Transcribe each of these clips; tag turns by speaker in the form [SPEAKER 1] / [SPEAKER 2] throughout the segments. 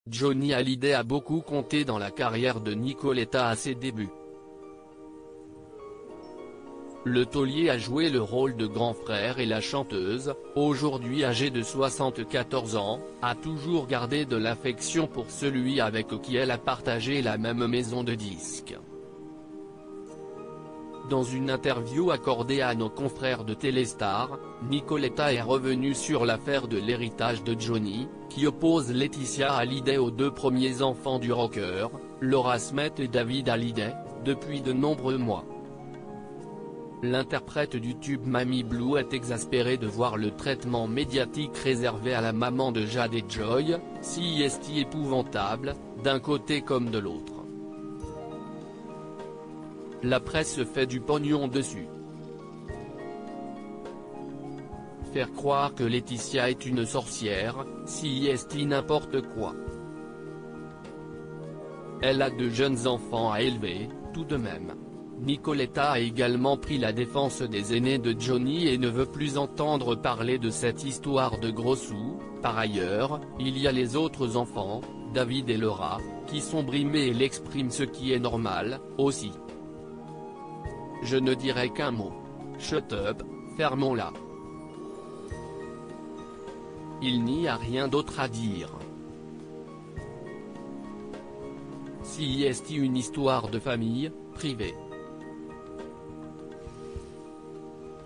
[SPEAKER 1] Johnny Hallyday a beaucoup compté dans la carrière de Nicoletta à ses débuts. Le taulier a joué le rôle de grand frère et la chanteuse, aujourd'hui âgée de 74 ans, a toujours gardé de l'affection pour celui avec qui elle a partagé la même maison de disques. Dans une interview accordée à nos confrères de Téléstar, Nicoletta est revenue sur l'affaire de l'héritage de Johnny, qui oppose Laetitia Hallyday aux deux premiers enfants du rocker, Laura Smith et David Hallyday, depuis de nombreux mois. L'interprète du tube Mamie Blue est exaspérée de voir le traitement médiatique réservé à la maman de Jade et Joy, si épouvantable, d'un côté comme de l'autre. La presse fait du pognon dessus. Faire croire que Laetitia est une sorcière, si n'importe quoi. Elle a de jeunes enfants à élever, tout de même. Nicoletta a également pris la défense des aînés de Johnny et ne veut plus entendre parler de cette histoire de gros sous. Par ailleurs, il y a les autres enfants, David et Laura, qui sont brimés et l'expriment, ce qui est normal, aussi. Je ne dirai qu'un mot. Shut up, fermons-la. Il n'y a rien d'autre à dire. Si est une histoire de famille, privée.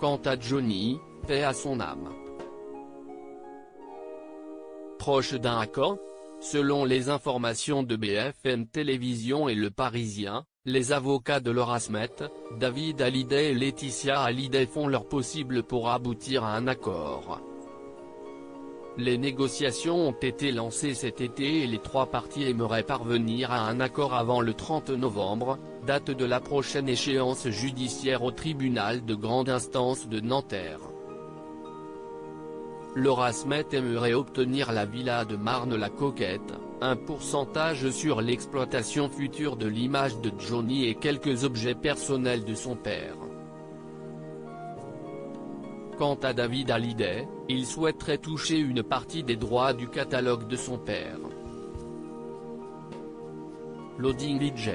[SPEAKER 1] Quant à Johnny, paix à son âme. Proche d'un hacker? Selon les informations de BFM Télévision et Le Parisien, les avocats de Laura Smith, David Hallyday et Laetitia Hallyday font leur possible pour aboutir à un accord. Les négociations ont été lancées cet été et les trois parties aimeraient parvenir à un accord avant le 30 novembre, date de la prochaine échéance judiciaire au tribunal de grande instance de Nanterre. Laura Smith aimerait obtenir la villa de Marne-la-Coquette, un pourcentage sur l'exploitation future de l'image de Johnny et quelques objets personnels de son père. Quant à David Hallyday, il souhaiterait toucher une partie des droits du catalogue de son père. Loading DJ.